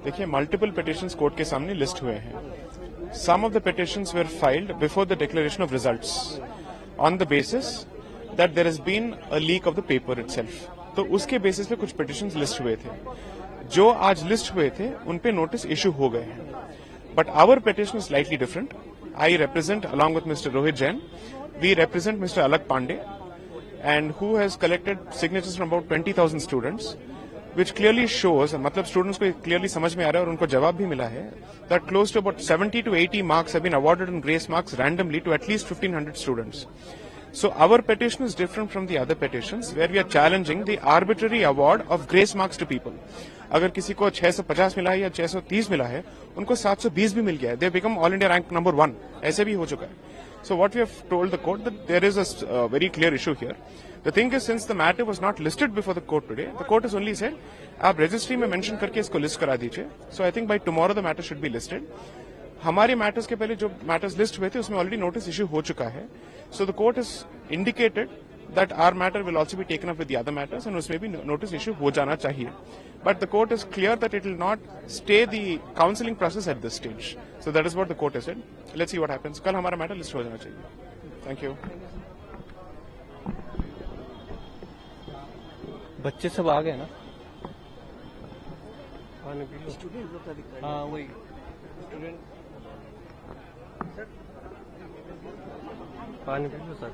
देखिए, multiple petitions court के सामने लिस्ट हुए हैं. Some of the petitions were filed before the declaration of results on the basis that there has been a leak of the paper itself. तो उसके basis पे कुछ petitions list हुए थे. जो आज लिस्ट हुए थे उन पे नोटिस इश्यू हो गए हैं. But our petition is slightly different. I represent along with mister Rohit Jain. We represent mister Alak Pande and who has collected signatures from about 20,000 students, which clearly shows, मतलब students को clearly समझ में आ रहा है और उनको जवाब भी मिला है, that close to about 70 to 80 marks have been awarded in grace marks randomly to at least 1,500 students. So our petition is different from the other petitions where we are challenging the arbitrary award of grace marks to people. अगर किसी को 650 मिला है या 630 मिला है, उनको 720 भी मिल गया है. They become all India rank number 1. ऐसे भी हो चुका है. So what we have told the court that there is a very clear issue here. The thing is, since the matter was not listed before the court today, the court has only said, आप registry में mention करके इसको list करा दीजिए. So I think by tomorrow the matter should be listed. हमारे matters के पहले जो matters list हुए थे उसमें already notice issue हो चुका है. So the court has indicated that our matter will also be taken up with the other matters and उसमें भी notice issue हो जाना चाहिए. But the court is clear that it will not stay the counseling process at this stage. So that is what the court has said. Let's see what happens. कल हमारा matter list हो जाना चाहिए. Thank you. बच्चे सब आ गए ना? हाँ वही स्टूडेंट. पानी पी लो सर.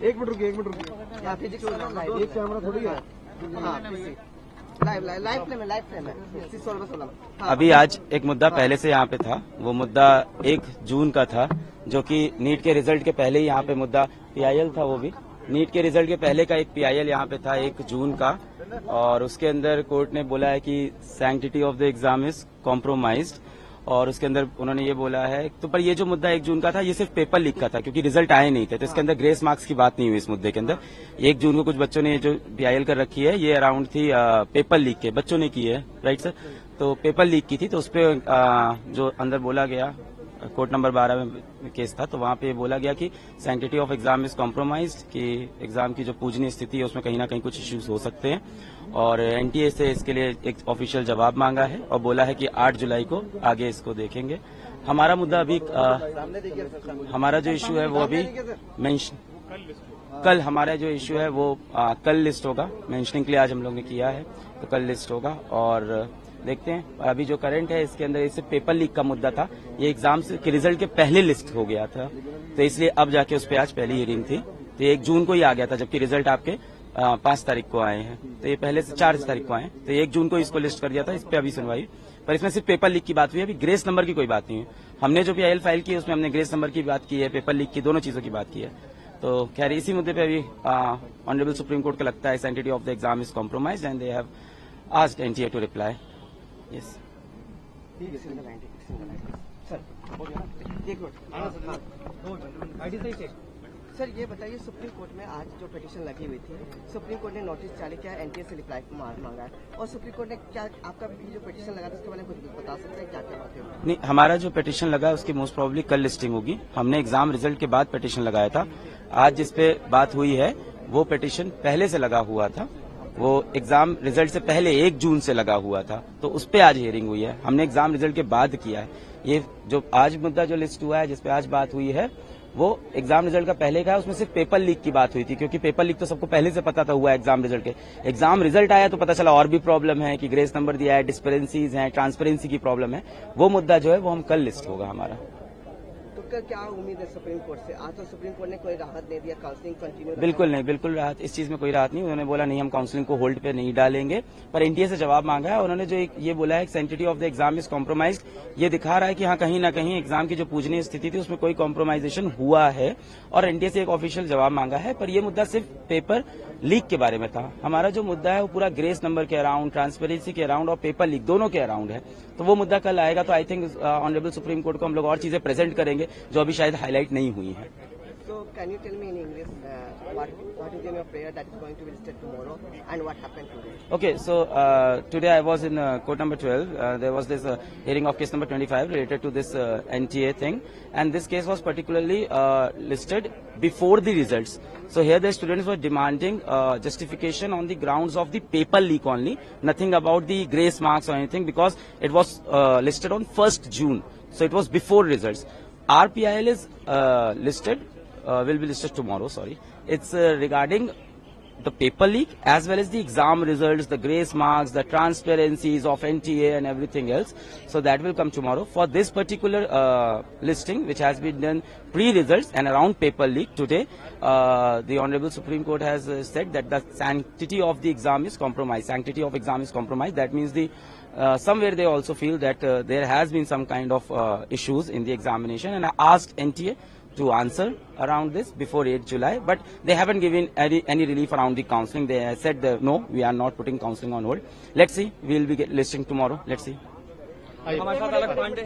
एक मिनट रुकिए. यहाँ फिजिक्स एक कैमरा थोड़ी है. लाइव फ्लेम है. अभी आज एक मुद्दा पहले से यहाँ पे था. वो मुद्दा 1 जून का था, जो कि नीट के रिजल्ट के पहले ही यहाँ पे मुद्दा पीआईएल था. वो भी नीट के रिजल्ट के पहले का एक पीआईएल यहाँ पे था 1 जून का. और उसके अंदर कोर्ट ने बोला है कि sanctity of the exam is compromised. और उसके अंदर उन्होंने ये बोला है. तो पर ये जो मुद्दा 1 जून का था, ये सिर्फ पेपर लीक का था, क्योंकि रिजल्ट आए नहीं थे. तो इसके अंदर ग्रेस मार्क्स की बात नहीं हुई इस मुद्दे के अंदर. 1 जून को कुछ बच्चों ने जो पीआईएल कर रखी है, ये अराउंड थी पेपर लीक के. बच्चों ने की है, राइट सर. तो पेपर लीक की थी. तो उस पर जो अंदर बोला गया, कोर्ट नंबर 12 में केस था, तो वहां पे बोला गया कि sanctity of exam is compromised, कि एग्जाम की जो पूजनीय स्थिति है उसमें कहीं ना कहीं कुछ इश्यूज हो सकते हैं. और एनटीए से इसके लिए एक ऑफिशियल जवाब मांगा है और बोला है कि 8 जुलाई को आगे इसको देखेंगे. हमारा मुद्दा अभी हमारा जो इश्यू है वो अभी कल हमारा जो इश्यू है वो कल लिस्ट होगा. मेंशनिंग के लिए आज हम लोग ने किया है, तो कल लिस्ट होगा. और देखते हैं. अभी जो करंट है इसके अंदर इससे पेपर लीक का मुद्दा था. ये एग्जाम के रिजल्ट के पहले लिस्ट हो गया था, तो इसलिए अब जाके उस पर आज पहली हियरिंग थी. तो 1 जून को ही आ गया था, जबकि रिजल्ट आपके 5 तारीख को आए हैं. तो ये पहले से 4 तारीख को आए. तो 1 जून को इसको लिस्ट कर दिया था. इस पर अभी सुनवाई, पर इसमें सिर्फ पेपर लीक की बात हुई है. अभी ग्रेस नंबर की कोई बात नहीं है. हमने जो पीआईएल फाइल की है उसमें हमने ग्रेस नंबर की बात की है, पेपर लीक की, दोनों चीजों की बात की है. तो खैर इसी मुद्दे पे अभी ऑनरेबल सुप्रीम कोर्ट को लगता है sanctity of the exam is compromised and they have asked NTA to reply. Yes. Sir ये बताइए, सुप्रीम कोर्ट में आज जो पिटीशन लगी हुई थी, सुप्रीम कोर्ट ने नोटिस जारी किया, एनटीए से रिप्लाई मांगा है, और सुप्रीम कोर्ट ने क्या आपका जो पिटीशन लगा था उसके बारे में कुछ बता सकते हैं, क्या क्या बातें? नहीं, हमारा जो पिटीशन लगा उसकी मोस्ट प्रोबेबली कल लिस्टिंग होगी. हमने एग्जाम रिजल्ट के बाद पिटीशन लगाया था. आज जिस पे बात हुई है वो पिटीशन पहले से लगा हुआ था, वो एग्जाम रिजल्ट से पहले 1 जून से लगा हुआ था, तो उस पे आज हियरिंग हुई है। हमने एग्जाम रिजल्ट के बाद किया है। ये जो आज मुद्दा जो लिस्ट हुआ है, जिसपे आज बात हुई है, वो एग्जाम रिजल्ट का पहले का है। उसमें सिर्फ पेपर लीक की बात हुई थी, क्योंकि पेपर लीक तो सबको पहले से पता था हुआ एग्जाम रिजल्ट के। एग्जाम रिजल्ट आया तो पता चला और भी प्रॉब्लम है कि ग्रेस नंबर दिया है, डिस्पेरेंसीज हैं, ट्रांसपेरेंसी की प्रॉब्लम है। वो मुद्दा जो है वो हम कल लिस्ट होगा हमारा। तो क्या उम्मीद है सुप्रीम कोर्ट से? आज तो सुप्रीम कोर्ट ने कोई राहत नहीं दिया, काउंसलिंग कंटिन्यू। बिल्कुल नहीं, बिल्कुल राहत, इस चीज में कोई राहत नहीं। उन्होंने बोला नहीं, हम काउंसलिंग को होल्ड पे नहीं डालेंगे, पर एनटीए से जवाब मांगा है। उन्होंने जो ये बोला है सेंटिटी of the exam is compromised, ये दिखा रहा है कि हाँ कहीं ना कहीं एग्जाम की जो पूजनीय स्थिति थी उसमें कोई कॉम्प्रोमाइजेशन हुआ है, और एनटीए से एक ऑफिशियल जवाब मांगा है। पर ये मुद्दा सिर्फ पेपर लीक के बारे में था। हमारा जो मुद्दा है वो पूरा ग्रेस नंबर के अराउंड, ट्रांसपेरेंसी के अराउंड और पेपर लीक दोनों के अराउंड है। तो वो मुद्दा कल आएगा, तो I think honourable supreme court को हम लोग और चीजें प्रेजेंट करेंगे जो अभी शायद हाईलाइट नहीं हुई है। So can you tell me in English what is in your prayer that is going to be listed tomorrow and what happened today? Okay, so today I was in court number 12. There was this hearing of case number 25 related to this NTA thing, and this case was particularly listed before the results. So here the students were demanding justification on the grounds of the paper leak only, nothing about the grace marks or anything, because it was listed on 1st June. So it was before results. Our PIL is listed. Will be listed tomorrow, sorry. It's regarding the paper leak as well as the exam results, the grace marks, the transparencies of NTA and everything else. So that will come tomorrow. For this particular listing, which has been done pre-results and around paper leak today, the Honorable Supreme Court has said that the sanctity of the exam is compromised. Sanctity of exam is compromised. That means the somewhere they also feel that there has been some kind of issues in the examination, and I asked NTA to answer around this before 8 July, but they haven't given any relief around the counselling. They said that, no, we are not putting counselling on hold. Let's see, we will be listing tomorrow. Let's see. हमारे साथ अलग Pandey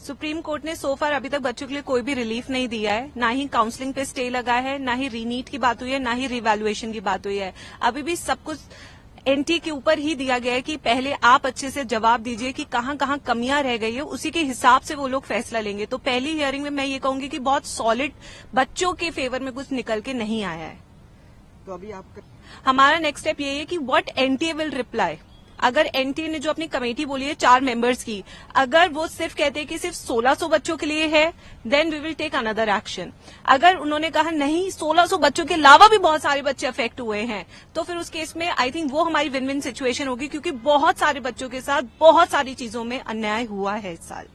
supreme court ने सो फार अभी तक बच्चों के लिए कोई भी रिलीफ नहीं दिया है, ना ही काउंसलिंग पे स्टे लगा है, ना ही रीनीट की बात हुई है, ना ही रिवैल्यूएशन की बात हुई है। अभी भी सब कुछ एनटी के ऊपर ही दिया गया है कि पहले आप अच्छे से जवाब दीजिए कि कहां कहां कमियां रह गई है, उसी के हिसाब से वो लोग फैसला लेंगे। तो पहली हियरिंग में मैं ये कहूंगी कि बहुत सॉलिड बच्चों के फेवर में कुछ निकल के नहीं आया है। तो अभी आपका हमारा नेक्स्ट स्टेप ये है कि व्हाट एनटीए विल रिप्लाई। अगर एनटीए ने जो अपनी कमेटी बोली है 4 मेंबर्स की, अगर वो सिर्फ कहते हैं कि सिर्फ 1600 बच्चों के लिए है, then we will take another action. अगर उन्होंने कहा नहीं 1600 बच्चों के अलावा भी बहुत सारे बच्चे अफेक्ट हुए हैं, तो फिर उस केस में आई थिंक वो हमारी विन विन सिचुएशन होगी, क्योंकि बहुत सारे बच्चों के साथ बहुत सारी चीजों में अन्याय हुआ है इस साल।